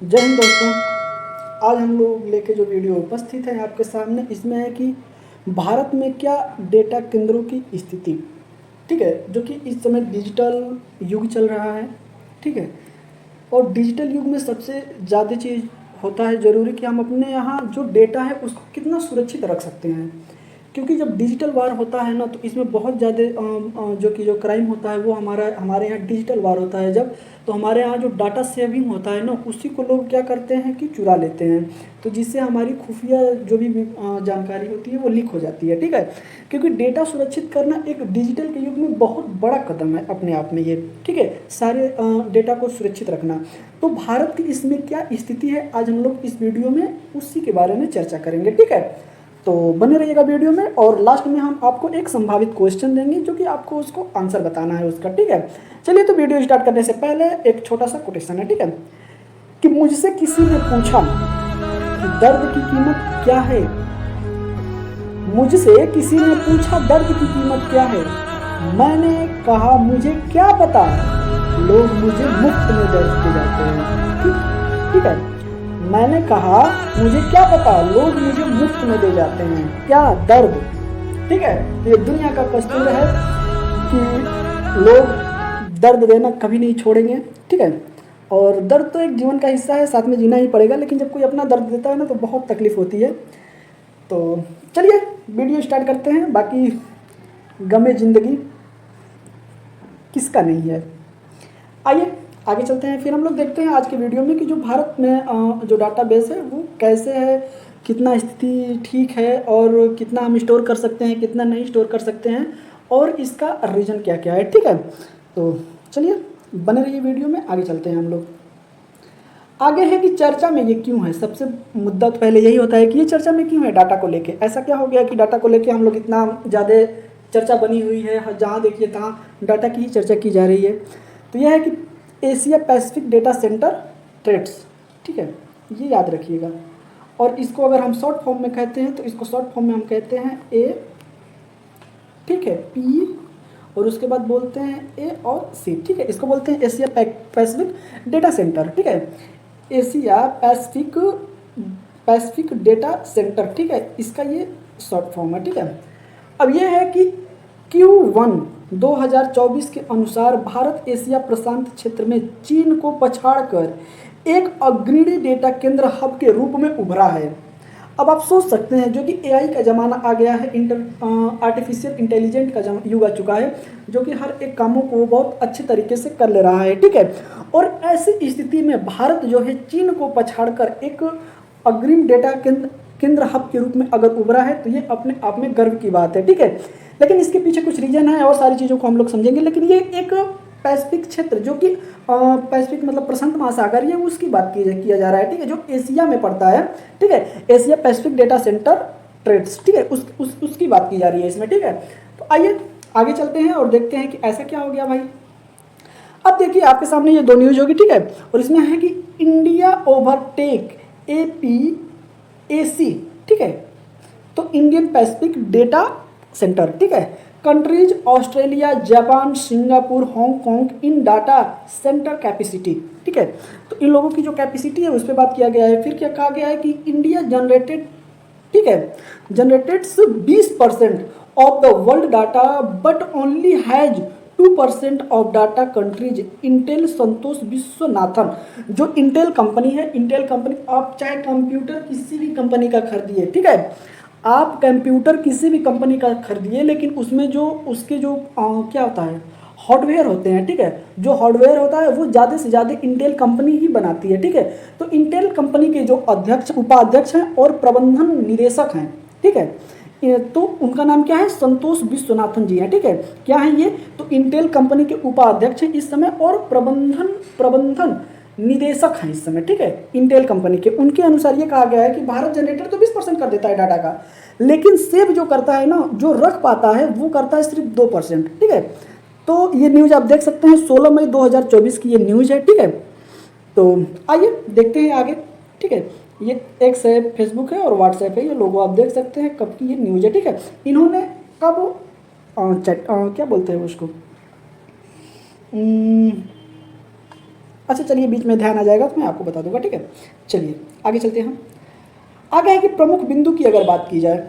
जय हिंद दोस्तों। आज हम लोग लेके जो वीडियो उपस्थित है आपके सामने, इसमें है कि भारत में क्या डेटा केंद्रों की स्थिति, ठीक है, जो कि इस समय डिजिटल युग चल रहा है, ठीक है। और डिजिटल युग में सबसे ज़्यादा चीज़ होता है ज़रूरी कि हम अपने यहाँ जो डेटा है उसको कितना सुरक्षित रख सकते हैं, क्योंकि जब डिजिटल वार होता है ना तो इसमें बहुत ज़्यादा जो क्राइम होता है वो हमारे यहाँ डिजिटल वार होता है जब, तो हमारे यहाँ जो डाटा सेविंग होता है ना उसी को लोग क्या करते हैं कि चुरा लेते हैं, तो जिससे हमारी खुफिया जो भी जानकारी होती है वो लीक हो जाती है, ठीक है। क्योंकि डेटा सुरक्षित करना एक डिजिटल के युग में बहुत बड़ा कदम है अपने आप में ये, ठीक है, सारे डेटा को सुरक्षित रखना। तो भारत की इसमें क्या स्थिति है आज हम लोग इस वीडियो में उसी के बारे में चर्चा करेंगे, ठीक है। तो बने रहिएगा वीडियो में, और लास्ट में हम आपको एक संभावित क्वेश्चन देंगे जो कि आपको उसको आंसर बताना है उसका, ठीक है। चलिए, तो वीडियो स्टार्ट करने से पहले एक छोटा सा कोटेशन है, ठीक है, कि मुझसे किसी ने पूछा कि दर्द की कीमत क्या है। मुझसे किसी ने पूछा दर्द की कीमत क्या है, मैंने कहा मुझे क्या पता, लोग मुझे मुफ्त में दर्द दे जाते हैं, ठीक है। मैंने कहा मुझे क्या पता, लोग मुझे मुफ्त में दे जाते हैं क्या, दर्द, ठीक है। तो ये दुनिया का कस्तूर है कि लोग दर्द देना कभी नहीं छोड़ेंगे, ठीक है। और दर्द तो एक जीवन का हिस्सा है, साथ में जीना ही पड़ेगा, लेकिन जब कोई अपना दर्द देता है ना तो बहुत तकलीफ होती है। तो चलिए वीडियो स्टार्ट करते हैं। बाकी गमे ज़िंदगी किसका नहीं है। आइए आगे चलते हैं, फिर हम लोग देखते हैं आज के वीडियो में कि जो भारत में जो डाटाबेस है वो कैसे है, कितना स्थिति ठीक है, और कितना हम स्टोर कर सकते हैं, कितना नहीं स्टोर कर सकते हैं, और इसका रीज़न क्या क्या है, ठीक है। तो चलिए बने रहिए वीडियो में, आगे चलते हैं हम लोग। आगे है कि चर्चा में ये क्यों है। सबसे मुद्दा तो पहले यही होता है कि ये चर्चा में क्यों है, डाटा को लेके ऐसा क्या हो गया कि डाटा को लेके हम लोग इतना ज़्यादा चर्चा बनी हुई है, जहाँ देखिए तहाँ डाटा की ही चर्चा की जा रही है। तो यह है कि Asia Pacific data centre trades, ठीक है, ये याद रखिएगा। और इसको अगर हम शॉर्ट फॉर्म में कहते हैं तो इसको शॉर्ट फॉर्म में हम कहते हैं ए, ठीक है, पी, और उसके बाद बोलते हैं ए और सी, ठीक है। इसको बोलते हैं एशिया पैसिफिक डेटा सेंटर, ठीक है, एशिया पैसिफिक डेटा सेंटर, ठीक है, इसका ये शॉर्ट फॉर्म है, ठीक है। अब ये है कि Q1 2024 के अनुसार भारत एशिया प्रशांत क्षेत्र में चीन को पछाड़कर एक अग्रणी डेटा केंद्र हब के रूप में उभरा है। अब आप सोच सकते हैं जो कि एआई का ज़माना आ गया है, आर्टिफिशियल इंटेलिजेंट का युग आ चुका है, जो कि हर एक कामों को बहुत अच्छे तरीके से कर ले रहा है, ठीक है। और ऐसी स्थिति में भारत जो है चीन को पछाड़कर एक अग्रिम डेटा केंद्र हब के रूप में अगर उभरा है तो ये अपने आप में गर्व की बात है, ठीक है। लेकिन इसके पीछे कुछ रीजन है और सारी चीज़ों को हम लोग समझेंगे, लेकिन ये एक पैसिफिक क्षेत्र जो कि पैसिफिक मतलब प्रशांत महासागर, ये उसकी बात किया जा रहा है, ठीक है, जो एशिया में पड़ता है, ठीक है, Asia Pacific data centre trades, ठीक है, उसकी बात की जा रही है इसमें, ठीक है। तो आइए आगे चलते हैं और देखते हैं कि ऐसा क्या हो गया भाई। अब देखिए आपके सामने ये दो न्यूज होगी, ठीक है, और इसमें है कि इंडिया ओवरटेक APAC, ठीक है, तो इंडियन पैसिफिक डेटा सेंटर, ठीक है, countries Australia, Japan, Singapore, Hong Kong in data center capacity, ठीक है। तो इन लोगों की जो कैपेसिटी है उस पर बात किया गया है। फिर क्या कहा गया है कि इंडिया जनरेटेड, ठीक है, generates 20% of the world data but only has 2% of data countries. Intel Santosh Vishwanathan, जो इंटेल कंपनी है, इंटेल कंपनी, आप चाहे कंप्यूटर किसी भी कंपनी का खरीदिए, ठीक है, आप कंप्यूटर किसी भी कंपनी का खरीदिए, लेकिन उसमें जो उसके जो क्या होता है, हार्डवेयर होते हैं, ठीक है, जो हार्डवेयर होता है वो ज़्यादा से ज़्यादा इंटेल कंपनी ही बनाती है, ठीक है। तो इंटेल कंपनी के जो अध्यक्ष, उपाध्यक्ष हैं और प्रबंधन निदेशक हैं, ठीक है, तो उनका नाम क्या है, संतोष विश्वनाथन जी हैं, ठीक है। क्या है ये, तो इंटेल कंपनी के उपाध्यक्ष हैं इस समय और प्रबंधन निदेशक हैं इस समय, ठीक है, इंटेल कंपनी के। उनके अनुसार ये कहा गया है कि भारत जनरेटर तो 20% कर देता है डाटा का, लेकिन सेव जो करता है ना, जो रख पाता है वो करता है सिर्फ 2%, ठीक है। तो ये न्यूज़ आप देख सकते हैं, 16 मई 2024 की ये न्यूज़ है, ठीक है। तो आइए देखते हैं आगे, ठीक है। ये एक्स है, फेसबुक है और व्हाट्सएप है, ये लोगो आप देख सकते हैं कब की ये न्यूज़ है, ठीक है। इन्होंने कब क्या बोलते हैं उसको, अच्छा चलिए, बीच में ध्यान आ जाएगा तो मैं आपको बता दूंगा, ठीक है। चलिए आगे चलते हैं हम। आगे है कि प्रमुख बिंदु की अगर बात की जाए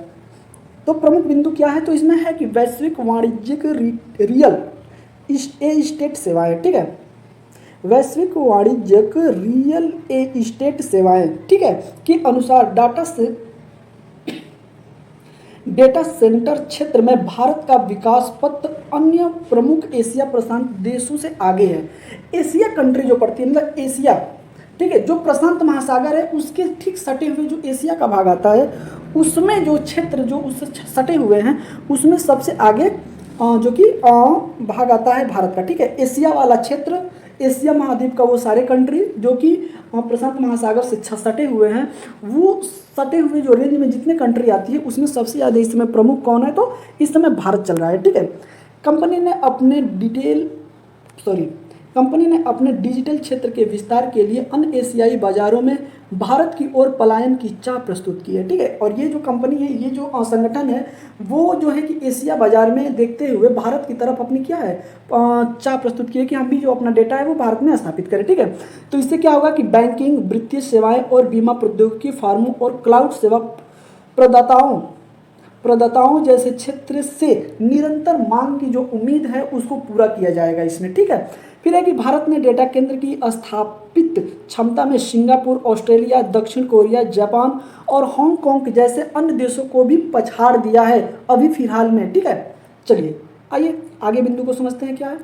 तो प्रमुख बिंदु क्या है, तो इसमें है कि वैश्विक वाणिज्यिक रियल एस्टेट सेवाएं, ठीक है, वैश्विक वाणिज्यिक रियल एस्टेट सेवाएं, ठीक है, के अनुसार डेटा सेंटर क्षेत्र में भारत का विकास पथ अन्य प्रमुख एशिया प्रशांत देशों से आगे है। एशिया कंट्री जो पड़ती है, मतलब एशिया, ठीक है, जो प्रशांत महासागर है उसके ठीक सटे हुए जो एशिया का भाग आता है, उसमें जो क्षेत्र जो उससे सटे हुए हैं उसमें सबसे आगे जो कि भाग आता है भारत का, ठीक है। एशिया वाला क्षेत्र, एशिया महाद्वीप का वो सारे कंट्री जो कि प्रशांत महासागर से सटे हुए हैं, वो सटे हुए जो रेंज में जितने कंट्री आती है उसमें सबसे ज़्यादा इस समय प्रमुख कौन है, तो इस समय भारत चल रहा है, ठीक है। कंपनी ने अपने डिजिटल क्षेत्र के विस्तार के लिए अन्य एशियाई बाजारों में भारत की ओर पलायन की चाह प्रस्तुत की है, ठीक है। और ये जो कंपनी है, ये जो संगठन है, वो जो है कि एशिया बाजार में देखते हुए भारत की तरफ अपनी क्या है चाह प्रस्तुत की है कि हम भी जो अपना डेटा है वो भारत में स्थापित करें, ठीक है। तो इससे क्या होगा कि बैंकिंग, वित्तीय सेवाएं और बीमा प्रौद्योगिकी, फार्मों और क्लाउड सेवा प्रदाताओं जैसे क्षेत्र से निरंतर मांग की जो उम्मीद है उसको पूरा किया जाएगा इसमें, ठीक है। फिर है कि भारत ने डेटा केंद्र की स्थापित क्षमता में सिंगापुर, ऑस्ट्रेलिया, दक्षिण कोरिया, जापान और हांगकांग जैसे अन्य देशों को भी पछाड़ दिया है अभी फिलहाल में, ठीक है। चलिए आइए आगे बिंदु को समझते हैं क्या है।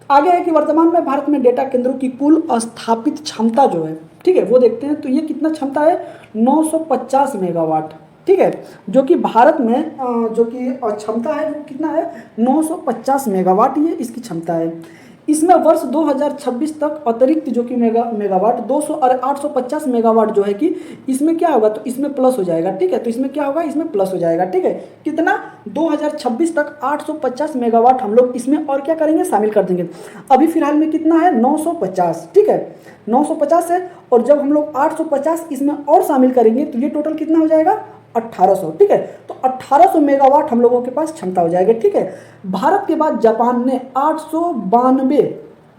आगे है कि वर्तमान में भारत में डेटा केंद्रों की कुल स्थापित क्षमता जो है, ठीक है, वो देखते हैं। तो ये कितना क्षमता है, 950 मेगावाट, ठीक है, जो कि भारत में जो कि क्षमता है वो कितना है, 950 मेगावाट ये इसकी क्षमता है। इसमें वर्ष 2026 तक अतिरिक्त जो कि मेगावाट 200 और 850 मेगावाट जो है कि इसमें क्या होगा, तो इसमें प्लस हो जाएगा, ठीक है। तो इसमें क्या होगा, इसमें प्लस हो जाएगा, ठीक है। कितना, 2026 तक 850 मेगावाट हम लोग इसमें और क्या करेंगे, शामिल कर देंगे। अभी फिलहाल में कितना है, 950, ठीक है, 950 है। और जब हम लोग 850 इसमें और शामिल करेंगे तो ये टोटल कितना हो जाएगा, 1800, ठीक है। तो 1800 मेगावाट हम लोगों के पास क्षमता हो जाएगी, ठीक है। भारत के बाद जापान ने 892,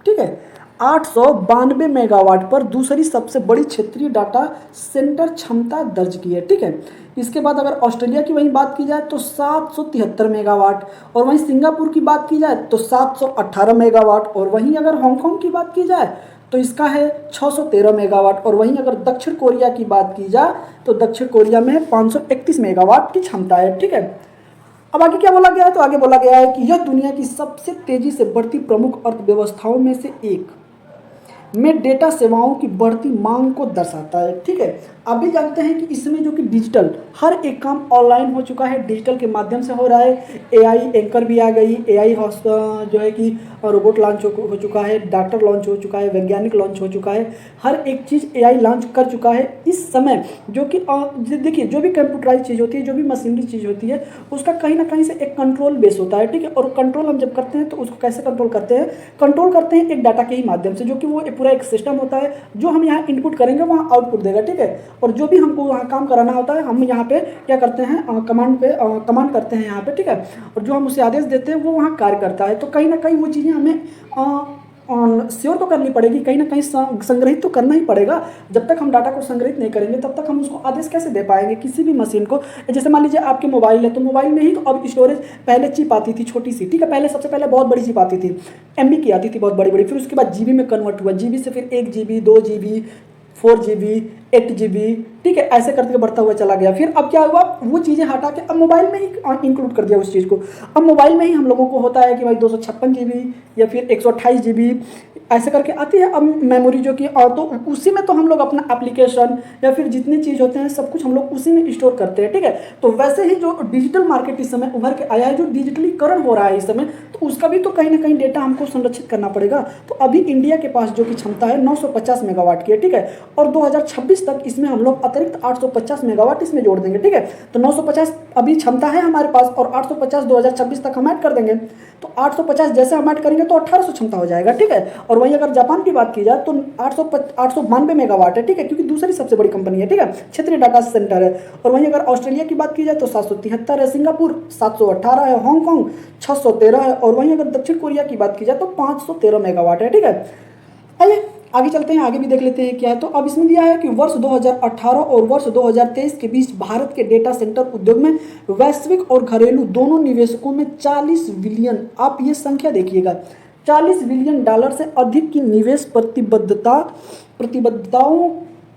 ठीक है, 892 मेगावाट पर दूसरी सबसे बड़ी क्षेत्रीय डाटा सेंटर क्षमता दर्ज की है, ठीक है। इसके बाद अगर ऑस्ट्रेलिया की वहीं बात की जाए तो 773 मेगावाट, और वहीं सिंगापुर की बात की जाए तो 718 मेगावाट, और वहीं अगर हांगकांग की बात की जाए तो इसका है 613 मेगावाट, और वहीं अगर दक्षिण कोरिया की बात की जाए तो दक्षिण कोरिया में 531 मेगावाट की क्षमता है, ठीक है। अब आगे क्या बोला गया है, तो आगे बोला गया है कि यह दुनिया की सबसे तेजी से बढ़ती प्रमुख अर्थव्यवस्थाओं में से एक में डेटा सेवाओं की बढ़ती मांग को दर्शाता है, ठीक है। आप भी जानते हैं कि इसमें जो कि डिजिटल हर एक काम ऑनलाइन हो चुका है, डिजिटल के माध्यम से हो रहा है। एआई एंकर भी आ गई, एआई जो है कि रोबोट लॉन्च हो चुका है, डॉक्टर लॉन्च हो चुका है, वैज्ञानिक लॉन्च हो चुका है, हर एक चीज़ एआई लॉन्च कर चुका है इस समय। जो कि देखिए, जो भी कंप्यूटराइज चीज़ होती है, जो भी मशीनरी चीज़ होती है, उसका कहीं ना कहीं से एक कंट्रोल बेस होता है, ठीक है। और कंट्रोल हम जब करते हैं तो उसको कैसे कंट्रोल करते हैं एक डाटा के ही माध्यम से, जो कि वो पूरा एक सिस्टम होता है। जो हम यहाँ इनपुट करेंगे वहाँ आउटपुट देगा, ठीक है। और जो भी हमको वहाँ काम कराना होता है हम यहाँ पे क्या करते हैं, कमांड करते हैं यहाँ पे, ठीक है। और जो हम उसे आदेश देते हैं वो वहाँ कार्य करता है। तो कहीं ना कहीं वो चीज़ें हमें श्योर तो करनी पड़ेगी, कहीं ना कहीं संग्रहित तो करना ही पड़ेगा। जब तक हम डाटा को संग्रहित नहीं करेंगे तब तक हम उसको आदेश कैसे दे पाएंगे किसी भी मशीन को। जैसे मान लीजिए आपके मोबाइल है, तो मोबाइल में ही तो अब स्टोरेज पहले चिप आती थी छोटी सी, ठीक है। पहले सबसे पहले बहुत बड़ी चिप आती थी, एमबी की आती थी बहुत बड़ी बड़ी, फिर उसके बाद जीबी में कन्वर्ट हुआ, जीबी से फिर 1 GB, 2 GB, 4 GB, 8 GB, ठीक है, ऐसे करके बढ़ता हुआ चला गया। फिर अब क्या हुआ, वो चीज़ें हटा के अब मोबाइल में ही इंक्लूड कर दिया उस चीज़ को। अब मोबाइल में ही हम लोगों को होता है कि भाई 256 GB या फिर 128 GB ऐसे करके आती है अब मेमोरी, जो कि तो उसी में तो हम लोग अपना एप्लीकेशन या फिर जितनी चीज़ होते हैं सब कुछ हम लोग उसी में स्टोर करते हैं, ठीक है। तो वैसे ही जो डिजिटल मार्केट इस समय उभर के आया है, जो डिजिटलीकरण हो रहा है इस समय, तो उसका भी तो कहीं ना कहीं डेटा हमको संरक्षित करना पड़ेगा। तो अभी इंडिया के पास जो कि क्षमता है 950 मेगावाट की है, ठीक है। और 2026 तक इसमें हम लोग अतिरिक्त 850 मेगावाट इसमें जोड़ देंगे, ठीक है। तो 950 अभी क्षमता है हमारे पास, और 850 2026 तक हम ऐड कर देंगे। तो 850 जैसे हम ऐड करेंगे तो 1800 क्षमता हो जाएगा, ठीक है। और वहीं अगर जापान की बात की जाए तो 892 मेगावाट है, ठीक है, क्योंकि दूसरी सबसे बड़ी कंपनी है, ठीक है, क्षेत्रीय डाटा सेंटर है। और वहीं अगर ऑस्ट्रेलिया की बात की जाए तो 773 है, सिंगापुर 718 है, हांगकांग 613 है, और वहीं अगर दक्षिण कोरिया की बात की जाए तो 513 मेगावाट है, ठीक है। आइए आगे चलते हैं, आगे भी देख लेते हैं क्या है। तो अब इसमें दिया है कि वर्ष 2018 और वर्ष 2023 के बीच भारत के डेटा सेंटर उद्योग में वैश्विक और घरेलू दोनों निवेशकों में 40 बिलियन, आप ये संख्या देखिएगा, 40 बिलियन डॉलर से अधिक की निवेश प्रतिबद्धताओं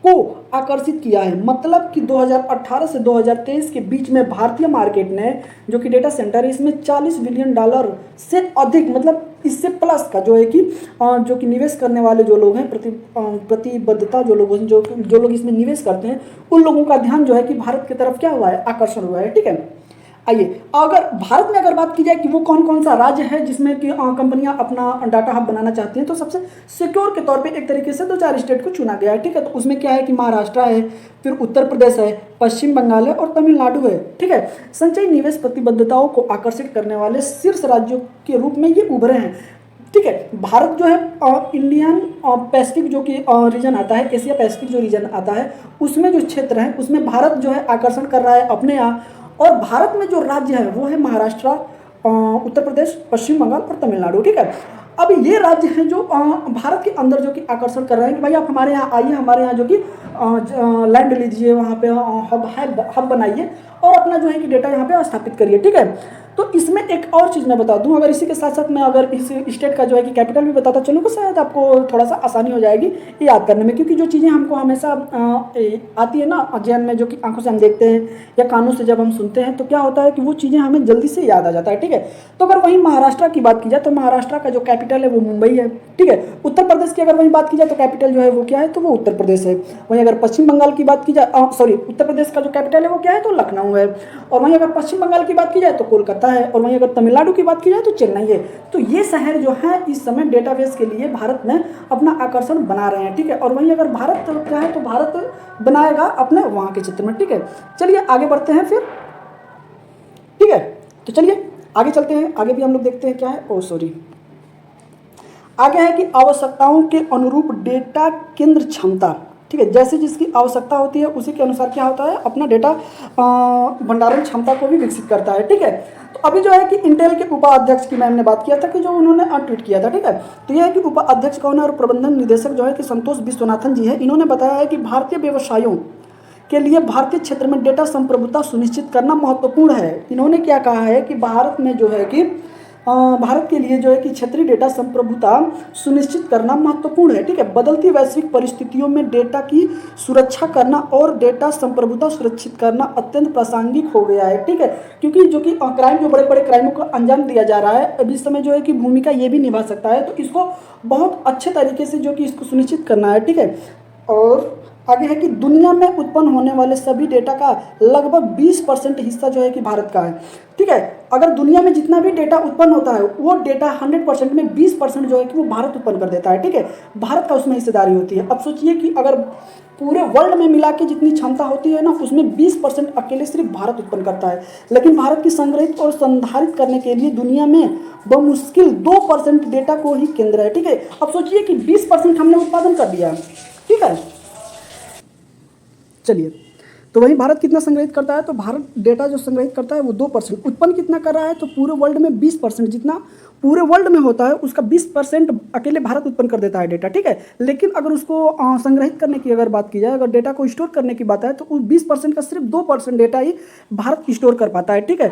को आकर्षित किया है। मतलब कि 2018 से 2023 के बीच में भारतीय मार्केट ने जो कि डेटा सेंटर है इसमें 40 बिलियन डॉलर से अधिक, मतलब इससे प्लस का जो है कि जो कि निवेश करने वाले जो लोग हैं, प्रतिबद्धता जो लोग हैं, जो लोग इसमें निवेश करते हैं, उन लोगों का ध्यान जो है कि भारत की तरफ क्या हुआ है, आकर्षण हुआ है। ठीक है, आइए अगर भारत में अगर बात की जाए कि वो कौन कौन सा राज्य है जिसमें कि कंपनियां अपना डाटा हब बनाना चाहती हैं, तो सबसे सिक्योर के तौर पे एक तरीके से 2-4 स्टेट को चुना गया है। ठीक है, तो उसमें क्या है कि महाराष्ट्र है, फिर उत्तर प्रदेश है, पश्चिम बंगाल है और तमिलनाडु है। ठीक है, संचयी निवेश प्रतिबद्धताओं को आकर्षित करने वाले शीर्ष राज्यों के रूप में ये उभरे हैं। ठीक है, भारत जो है इंडियन पैसिफिक जो कि रीजन आता है, एशिया पैसिफिक जो रीजन आता है, उसमें जो क्षेत्र है उसमें भारत जो है आकर्षण कर रहा है अपने यहाँ। और भारत में जो राज्य है वो है महाराष्ट्र, उत्तर प्रदेश, पश्चिम बंगाल और तमिलनाडु। ठीक है, अब ये राज्य हैं जो भारत के अंदर जो कि आकर्षण कर रहे हैं कि भाई आप हमारे यहाँ आइए, हमारे यहाँ जो कि लैंड लीजिए, वहाँ पे हब बनाइए और अपना जो है कि डेटा यहाँ पे स्थापित करिए। ठीक है, तो इसमें एक और चीज़ मैं बता दूं, अगर इसी के साथ साथ मैं अगर इस स्टेट का जो है कि कैपिटल भी बताता चलूँ तो शायद आपको थोड़ा सा आसानी हो जाएगी ये याद करने में, क्योंकि जो चीज़ें हमको हमेशा आती है ना अध्ययन में, जो कि आंखों से हम देखते हैं या कानों से जब हम सुनते हैं, तो क्या होता है कि वो चीज़ें हमें जल्दी से याद आ जाता है। ठीक है, तो अगर वहीं महाराष्ट्र की बात की जाए तो महाराष्ट्र का जो कैपिटल है वो मुंबई है। ठीक है, उत्तर प्रदेश की अगर वहीं बात की जाए तो कैपिटल जो है वो क्या है, तो वो उत्तर प्रदेश है। वहीं अगर पश्चिम बंगाल की बात की जाए, सॉरी, उत्तर प्रदेश का जो कैपिटल है वो क्या है, तो लखनऊ है। और वहीं अगर पश्चिम बंगाल की बात की जाए तो कोलकाता है। और वहीं अगर तमिलनाडु की बात की जाए तो चेन्नई है। तो ये शहर जो है इस समय डेटाबेस के लिए भारत में अपना आकर्षण बना रहे हैं। ठीक है, और वहीं अगर भारत क्या है तो भारत बनाएगा अपने वहाँ के क्षेत्र में। ठीक है, चलिए आगे बढ़ते हैं फिर। ठीक है, तो चलिए आगे चलते हैं, आगे भी हम लोग देखते हैं क्या है। आगे है कि आवश्यकताओं के अनुरूप डेटा केंद्र क्षमता। ठीक है, जैसे जिसकी आवश्यकता होती है उसी के अनुसार क्या होता है, अपना डेटा भंडारण क्षमता को भी विकसित करता है। ठीक है, तो अभी जो है कि इंटेल के उपाध्यक्ष की मैम ने बात किया था कि जो उन्होंने ट्वीट किया था। ठीक है, तो यह है कि उपाध्यक्ष कौन है और प्रबंधन निदेशक जो है कि संतोष विश्वनाथन जी है। इन्होंने बताया है कि भारतीय व्यवसायों के लिए भारतीय क्षेत्र में डेटा संप्रभुता सुनिश्चित करना महत्वपूर्ण है। इन्होंने क्या कहा है कि भारत में जो है कि भारत के लिए जो है कि क्षेत्रीय डेटा संप्रभुता सुनिश्चित करना महत्वपूर्ण है। ठीक है, बदलती वैश्विक परिस्थितियों में डेटा की सुरक्षा करना और डेटा संप्रभुता सुरक्षित करना अत्यंत प्रासंगिक हो गया है। ठीक है, क्योंकि जो कि क्राइम, जो बड़े बड़े क्राइमों को अंजाम दिया जा रहा है अभी इस समय जो है कि भूमिका ये भी निभा सकता है, तो इसको बहुत अच्छे तरीके से जो कि इसको सुनिश्चित करना है। ठीक है, और आगे है कि दुनिया में उत्पन्न होने वाले सभी डेटा का लगभग 20% हिस्सा जो है कि भारत का है। ठीक है, अगर दुनिया में जितना भी डेटा उत्पन्न होता है वो डेटा 100% में 20% जो है कि वो भारत उत्पन्न कर देता है। ठीक है, भारत का उसमें हिस्सेदारी होती है। अब सोचिए कि अगर पूरे वर्ल्ड में मिला के जितनी क्षमता होती है ना, उसमें 20% अकेले सिर्फ भारत उत्पन्न करता है। लेकिन भारत की संग्रहित और संधारित करने के लिए दुनिया में बमुश्किल 2% डेटा को ही केंद्र है। ठीक है, अब सोचिए कि 20% हमने उत्पादन कर दिया। ठीक है, चलिए, तो वहीं भारत कितना संग्रहित करता है, तो भारत डेटा जो संग्रहित करता है वो 2%। उत्पन्न कितना कर रहा है, तो पूरे वर्ल्ड में 20%, जितना पूरे वर्ल्ड में होता है उसका 20% अकेले भारत उत्पन्न कर देता है डेटा। ठीक है, लेकिन अगर उसको संग्रहित करने की अगर बात की जाए, अगर डेटा को स्टोर करने की बात है, तो उस 20% का सिर्फ 2% डेटा ही भारत स्टोर कर पाता है। ठीक है,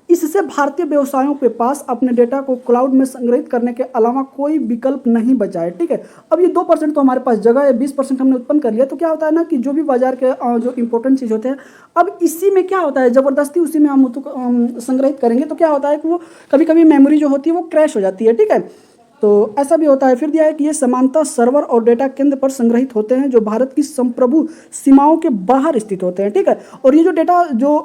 इससे भारतीय व्यवसायों के पास अपने डेटा को क्लाउड में संग्रहित करने के अलावा कोई विकल्प नहीं बचा है। ठीक है, अब ये 2% तो हमारे पास जगह है, 20% हमने उत्पन्न कर लिया, तो क्या होता है ना कि जो भी बाजार के जो इंपॉर्टेंट चीज़ होते हैं, अब इसी में क्या होता है, ज़बरदस्ती उसी में हम संग्रहित करेंगे तो क्या होता है कि वो कभी कभी मेमोरी जो होती है वो क्रैश हो जाती है। ठीक है, तो ऐसा भी होता है। फिर दिया है कि ये समानता सर्वर और डेटा केंद्र पर संग्रहित होते हैं जो भारत की संप्रभु सीमाओं के बाहर स्थित होते हैं। ठीक है, और ये जो डेटा जो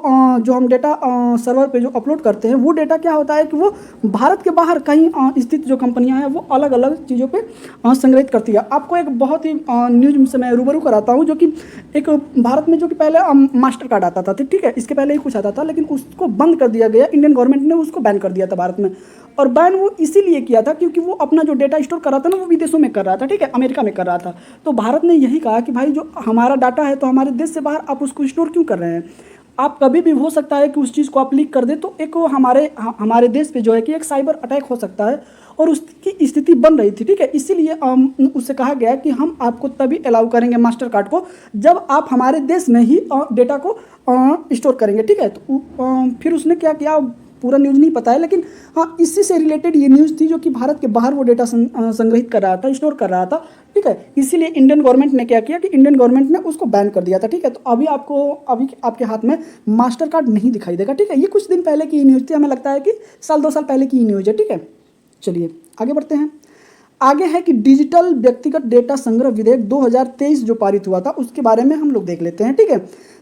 हम डेटा सर्वर पे जो अपलोड करते हैं वो डेटा क्या होता है कि वो भारत के बाहर कहीं स्थित जो कंपनियां हैं वो अलग अलग चीज़ों पे संग्रहित करती है। आपको एक बहुत ही न्यूज से मैं रूबरू कराता हूँ, जो कि एक भारत में जो कि पहले मास्टर कार्ड आता था। ठीक है, इसके पहले ही कुछ आता था, लेकिन उसको बंद कर दिया गया, इंडियन गवर्नमेंट ने उसको बैन कर दिया था भारत में। और बैन वो इसीलिए किया था क्योंकि वो अपना जो डेटा स्टोर कर रहा था ना वो विदेशों में कर रहा था। ठीक है, अमेरिका में कर रहा था। तो भारत ने यही कहा कि भाई जो हमारा डाटा है तो हमारे देश से बाहर आप उसको स्टोर क्यों कर रहे हैं। आप कभी भी हो सकता है कि उस चीज़ को आप लीक कर दें तो एक वो हमारे देश पे जो है कि एक साइबर अटैक हो सकता है, और उसकी स्थिति बन रही थी, ठीक है। इसीलिए उससे कहा गया कि हम आपको तभी अलाउ करेंगे मास्टर कार्ड को जब आप हमारे देश में ही डेटा को स्टोर करेंगे, ठीक है। तो फिर उसने क्या किया, पूरा न्यूज़ नहीं पता है, लेकिन हाँ इसी से रिलेटेड ये न्यूज़ थी जो कि भारत के बाहर वो डेटा संग्रहित कर रहा था, स्टोर कर रहा था, ठीक है। इसीलिए इंडियन गवर्नमेंट ने क्या किया कि इंडियन गवर्नमेंट ने उसको बैन कर दिया था, ठीक है। तो अभी आपके हाथ में मास्टर कार्ड नहीं दिखाई देगा, ठीक है। ये कुछ दिन पहले की न्यूज़ थी, हमें लगता है कि साल 2 साल पहले की न्यूज़ है, ठीक है। चलिए आगे बढ़ते हैं। आगे है कि डिजिटल व्यक्तिगत डेटा संग्रह विधेयक 2023 जो पारित हुआ था उसके बारे में हम लोग देख लेते हैं, ठीक है।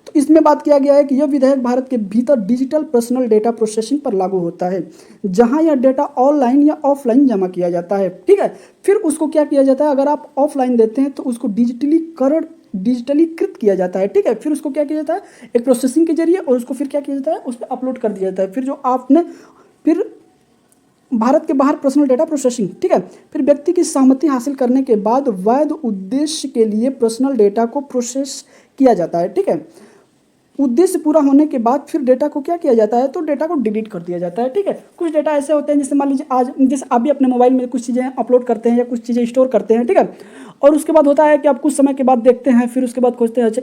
तो इसमें बात किया गया है कि यह विधेयक भारत के भीतर डिजिटल पर्सनल डेटा प्रोसेसिंग पर लागू होता है, जहां यह डेटा ऑनलाइन या ऑफलाइन जमा किया जाता है, ठीक है। फिर उसको क्या किया जाता है, अगर आप ऑफलाइन देते हैं तो उसको डिजिटलीकृत किया जाता है, ठीक है। फिर उसको क्या किया जाता है, एक प्रोसेसिंग के जरिए, और उसको फिर क्या किया जाता है, उस पर अपलोड कर दिया जाता है। फिर जो आपने फिर भारत के बाहर पर्सनल डेटा प्रोसेसिंग, ठीक है। फिर व्यक्ति की सहमति हासिल करने के बाद वैध उद्देश्य के लिए पर्सनल डेटा को प्रोसेस किया जाता है, ठीक है। उद्देश्य पूरा होने के बाद फिर डेटा को क्या किया जाता है, तो डेटा को डिलीट कर दिया जाता है, ठीक है। कुछ डेटा ऐसे होते हैं जैसे मान लीजिए आज जैसे आप भी अपने मोबाइल में कुछ चीज़ें अपलोड करते हैं या कुछ चीज़ें स्टोर करते हैं, ठीक है। और उसके बाद होता है कि आप कुछ समय के बाद देखते हैं, फिर उसके बाद खोजते हैं अच्छा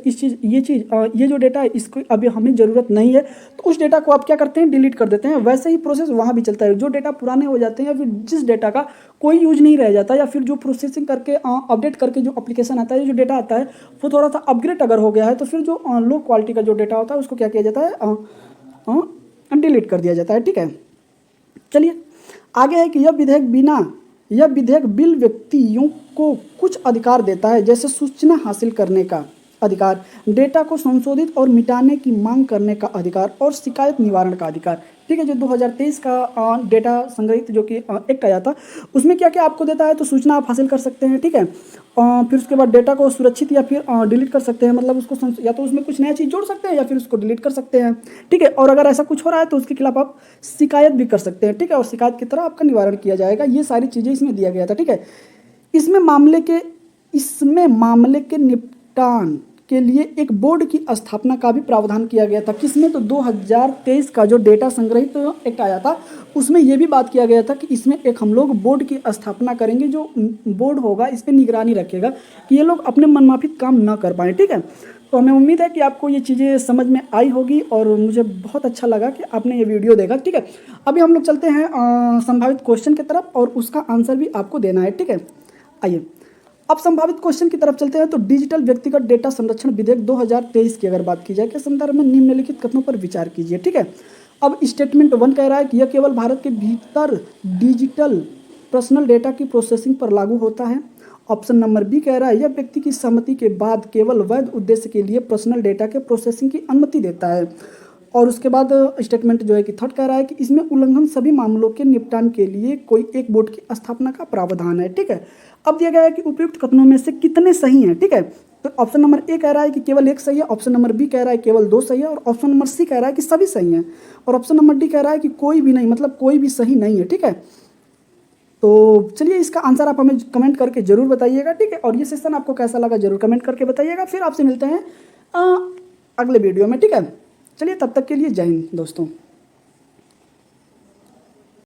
ये जो डेटा है इसको अभी हमें ज़रूरत नहीं है, तो उस डेटा को आप क्या करते हैं, डिलीट कर देते हैं। वैसे ही प्रोसेस वहाँ भी चलता है, जो डेटा पुराने हो जाते हैं या फिर जिस डेटा का कोई यूज नहीं रह जाता, या फिर जो प्रोसेसिंग करके अपडेट करके जो एप्लीकेशन आता है, जो डेटा आता है वो थोड़ा सा अपग्रेड अगर हो गया है, तो फिर जो लो क्वालिटी का जो डेटा होता है उसको क्या किया जाता है, डिलीट कर दिया जाता है, ठीक है। चलिए आगे है कि यह विधेयक बिल व्यक्तियों को कुछ अधिकार देता है, जैसे सूचना हासिल करने का अधिकार, डेटा को संशोधित और मिटाने की मांग करने का अधिकार, और शिकायत निवारण का अधिकार, ठीक है। जो 2023 का डेटा संग्रहित जो कि एक्ट आया था उसमें क्या क्या आपको देता है, तो सूचना आप हासिल कर सकते हैं, ठीक है। फिर उसके बाद डेटा को सुरक्षित या फिर डिलीट कर सकते हैं, मतलब उसको या तो उसमें कुछ नया चीज़ जोड़ सकते हैं या फिर उसको डिलीट कर सकते हैं, ठीक है। और अगर ऐसा कुछ हो रहा है तो उसके खिलाफ आप शिकायत भी कर सकते हैं, ठीक है। और शिकायत की तरह आपका निवारण किया जाएगा। ये सारी चीज़ें इसमें दिया गया था, ठीक है। इसमें मामले के निपटान के लिए एक बोर्ड की स्थापना का भी प्रावधान किया गया था। किसमें, तो 2023 का जो डेटा संग्रहित एक्ट आया था उसमें ये भी बात किया गया था कि इसमें एक हम लोग बोर्ड की स्थापना करेंगे, जो बोर्ड होगा इस पर निगरानी रखेगा कि ये लोग अपने मनमाफिक काम ना कर पाएँ, ठीक है। तो हमें उम्मीद है कि आपको ये चीज़ें समझ में आई होगी, और मुझे बहुत अच्छा लगा कि आपने ये वीडियो देखा, ठीक है। अभी हम लोग चलते हैं संभावित क्वेश्चन की तरफ, और उसका आंसर भी आपको देना है, ठीक है। आइए अब संभावित क्वेश्चन की तरफ चलते हैं। तो डिजिटल व्यक्तिगत डेटा संरक्षण विधेयक 2023 की अगर बात की जाए के संदर्भ में निम्नलिखित कथनों पर विचार कीजिए, ठीक है। अब स्टेटमेंट 1 कह रहा है कि यह केवल भारत के भीतर डिजिटल पर्सनल डेटा की प्रोसेसिंग पर लागू होता है। ऑप्शन नंबर बी कह रहा है यह व्यक्ति की सहमति के बाद केवल वैध उद्देश्य के लिए पर्सनल डेटा के प्रोसेसिंग की अनुमति देता है। और उसके बाद स्टेटमेंट जो है कि थर्ड कह रहा है कि इसमें उल्लंघन सभी मामलों के निपटान के लिए कोई एक बोर्ड की स्थापना का प्रावधान है, ठीक है। अब दिया गया है कि उपयुक्त कथनों में से कितने सही हैं, ठीक है। तो ऑप्शन नंबर ए कह रहा है कि केवल एक सही है, ऑप्शन नंबर बी कह रहा है केवल 2 सही है, और ऑप्शन नंबर सी कह रहा है कि सभी सही हैं, और ऑप्शन नंबर डी कह रहा है कि कोई भी नहीं, मतलब कोई भी सही नहीं है, ठीक है। तो चलिए इसका आंसर आप हमें कमेंट करके जरूर बताइएगा, ठीक है। और ये सेशन आपको कैसा लगा जरूर कमेंट करके बताइएगा। फिर आपसे मिलते हैं अगले वीडियो में, ठीक है। चलिए तब तक के लिए जय हिंद दोस्तों।